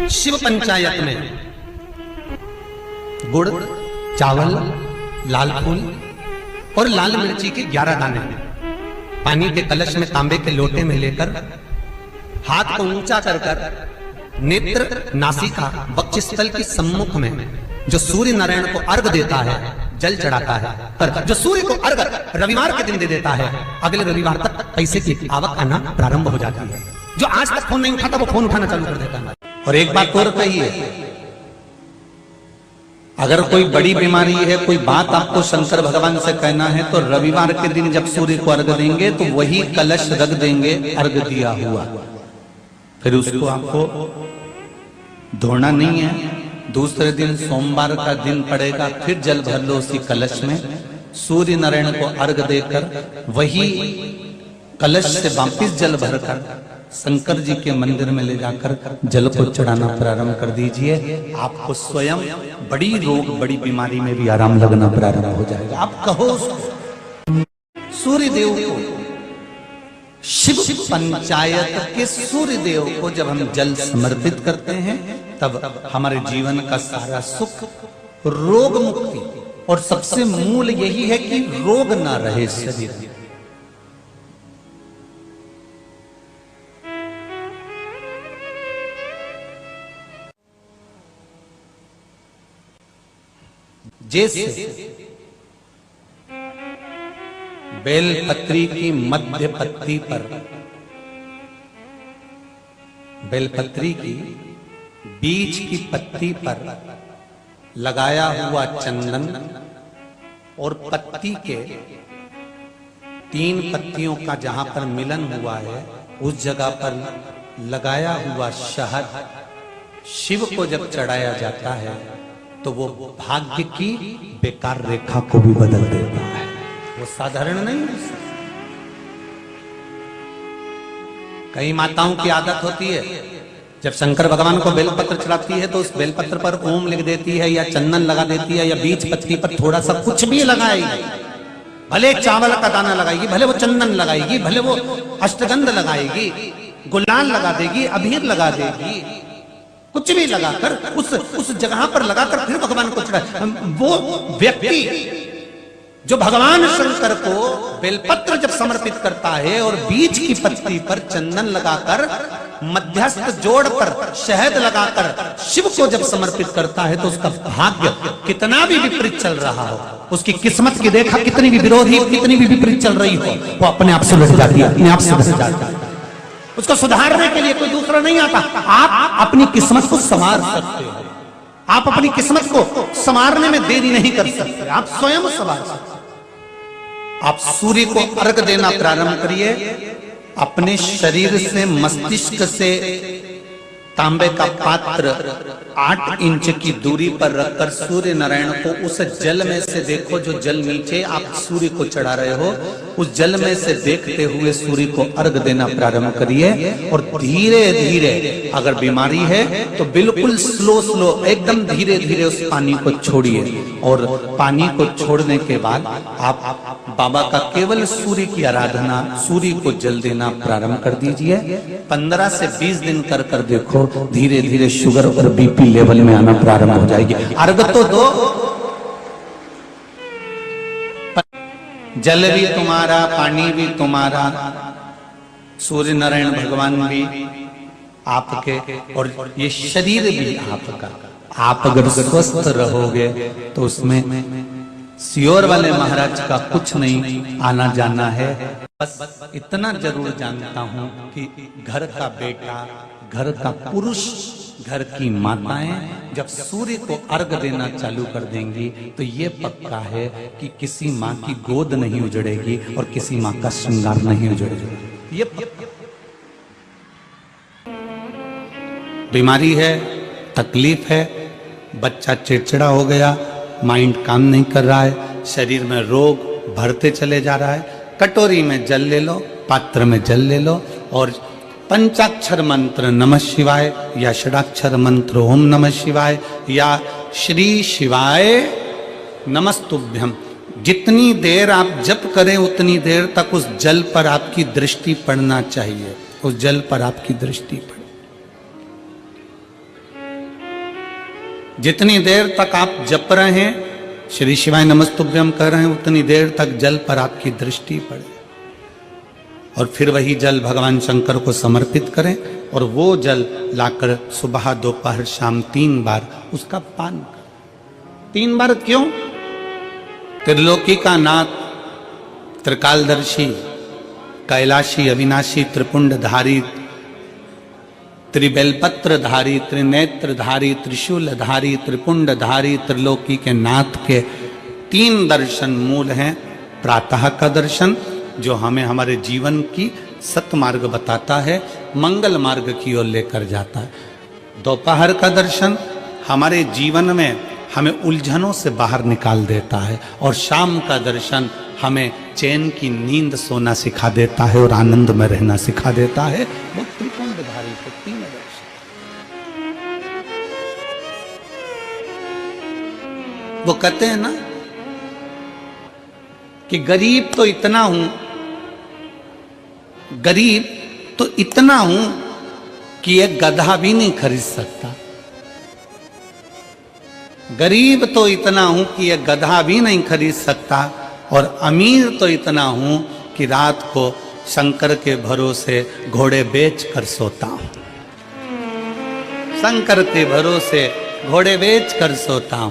शिव पंचायत में गुड़, चावल, लाल फूल और लाल मिर्ची के 11 दाने पानी के कलश में तांबे के लोटे में लेकर हाथ को ऊंचा कर नेत्र, नासिका, वक्षस्थल के सम्मुख में जो सूर्य नारायण को अर्घ देता है, जल चढ़ाता है, पर जो सूर्य को अर्घ रविवार के दिन दे देता है, अगले रविवार तक पैसे की आवक आना प्रारंभ हो जाती है। जो आज तक फोन नहीं उठाता वो फोन उठाना चालू कर देता है। और एक बात और कहिए, अगर कोई बड़ी बीमारी है, कोई बात आपको शंकर भगवान से कहना है, तो रविवार के दिन जब सूर्य को अर्घ देंगे तो वही कलश रख देंगे अर्घ दिया हुआ, फिर उसको आपको धोना नहीं है। दूसरे दिन सोमवार का दिन पड़ेगा, फिर जल भर लो उसी कलश में, सूर्य नारायण को अर्घ देकर वही कलश से वापिस जल भरकर शंकर जी के मंदिर में ले जाकर जल को चढ़ाना प्रारंभ कर दीजिए। आपको स्वयं बड़ी रोग, बड़ी बीमारी में भी आराम लगना प्रारंभ हो जाएगा। आप कहो सूर्य देव को, शिव पंचायत के सूर्य देव को जब हम जल समर्पित करते हैं, तब हमारे जीवन का सारा सुख, रोग मुक्ति, और सबसे मूल यही है कि रोग ना रहे शरीर में। जैसे बेलपत्री की मध्य पत्ती पर, बेलपत्री की बीच की पत्ती पर लगाया हुआ चंदन और पत्ती के 3 पत्तियों का जहां पर मिलन हुआ है, उस जगह पर लगाया हुआ शहद शिव को जब चढ़ाया जाता है तो वो भाग्य की बेकार रेखा को भी बदल देता है। वो साधारण नहीं है। कई माताओं की आदत होती है, जब शंकर भगवान को बेलपत्र चढ़ाती है तो उस बेलपत्र पर ओम लिख देती है, या चंदन लगा देती है, या बीच पत्ती पर थोड़ा सा कुछ भी लगाएगी। भले चावल का दाना लगाएगी, भले वो चंदन लगाएगी, भले वो अष्टगंध लगाएगी, गुलाल लगा देगी, अबीर लगा देगी, कुछ भी लगाकर उस जगह पर लगाकर फिर भगवान को चढ़ा। वो व्यक्ति जो भगवान शंकर को बेलपत्र जब समर्पित करता है और बीच की पत्ती पर चंदन लगाकर, मध्यस्थ जोड़ पर शहद लगाकर शिव को जब समर्पित करता है, तो उसका भाग्य कितना भी विपरीत चल रहा हो, उसकी किस्मत की रेखा कितनी भी विरोधी, कितनी भी विपरीत चल रही हो, वो अपने आप से लट जाती है, अपने आप से लट जाती है। उसको सुधारने के लिए कोई दूसरा नहीं आता। आप अपनी किस्मत को संवार सकते हो, आप अपनी किस्मत को संवारने में देरी नहीं कर सकते, आप स्वयं संवार सकते। आप सूर्य को अर्घ देना प्रारंभ करिए। अपने शरीर से, मस्तिष्क से तांबे का पात्र 8 इंच की दूरी पर रखकर सूर्य नारायण को उस जल में से देखो, जो जल नीचे आप सूर्य को चढ़ा रहे हो, उस जल में से देखते हुए सूर्य को अर्घ देना प्रारंभ करिए। और धीरे धीरे, अगर बीमारी है तो बिल्कुल स्लो एकदम धीरे धीरे उस पानी को छोड़िए। और पानी को छोड़ने के बाद आप बाबा का केवल सूर्य की आराधना, सूर्य को जल देना प्रारंभ कर दीजिए। 15 से 20 दिन कर देखो, धीरे धीरे शुगर और बीपी लेवल में आना प्रारंभ हो जाएगी। अर्घ तो दो, जल भी तुम्हारा, पानी भी तुम्हारा, सूर्य नारायण भगवान भी आपके, और ये शरीर भी आपका। आप अगर स्वस्थ रहोगे तो उसमें सियोर वाले महाराज का कुछ नहीं आना जाना है। बस इतना जरूर जानता हूं कि घर का बेटा, घर का पुरुष, घर की माताएं जब सूर्य को अर्घ देना चालू कर देंगी, तो ये पक्का है कि किसी माँ की गोद नहीं उजड़ेगी और किसी माँ का श्रृंगार नहीं उजड़ेगा। ये बीमारी है, तकलीफ है, बच्चा चिड़चिड़ा हो गया, माइंड काम नहीं कर रहा है, शरीर में रोग भरते चले जा रहा है, कटोरी में जल ले लो, पात्र में जल ले लो, और पंचाक्षर मंत्र नमः शिवाय, या षडाक्षर मंत्र ओम नमः शिवाय, या श्री शिवाय नमस्तुभ्यम, जितनी देर आप जप करें उतनी देर तक उस जल पर आपकी दृष्टि पड़ना चाहिए, उस जल पर आपकी दृष्टि पड़े। जितनी देर तक आप जप रहे हैं, श्री शिवाय नमस्तुभ्यम कह रहे हैं, उतनी देर तक जल पर आपकी दृष्टि पड़े और फिर वही जल भगवान शंकर को समर्पित करें और वो जल लाकर सुबह दोपहर शाम 3 बार उसका पान करें। 3 बार क्यों? त्रिलोकी का नाथ, त्रिकालदर्शी, कैलाशी, अविनाशी, त्रिपुंडधारी, त्रिबेलपत्रधारी, त्रिनेत्रधारी, त्रिशूलधारी, त्रिपुंडधारी, त्रिलोकी के नाथ के 3 दर्शन मूल हैं। प्रातः का दर्शन जो हमें हमारे जीवन की सतमार्ग बताता है, मंगल मार्ग की ओर लेकर जाता है। दोपहर का दर्शन हमारे जीवन में हमें उलझनों से बाहर निकाल देता है और शाम का दर्शन हमें चैन की नींद सोना सिखा देता है और आनंद में रहना सिखा देता है। वो त्रिपुंडधारी के 3 दर्शन। वो कहते हैं ना कि गरीब तो इतना हूं, गरीब तो इतना हूं कि एक गधा भी नहीं खरीद सकता। गरीब तो इतना हूं कि एक गधा भी नहीं खरीद सकता और अमीर तो इतना हूं कि रात को शंकर के भरोसे घोड़े बेच कर सोता हूं। शंकर के भरोसे घोड़े बेच कर सोता हूं।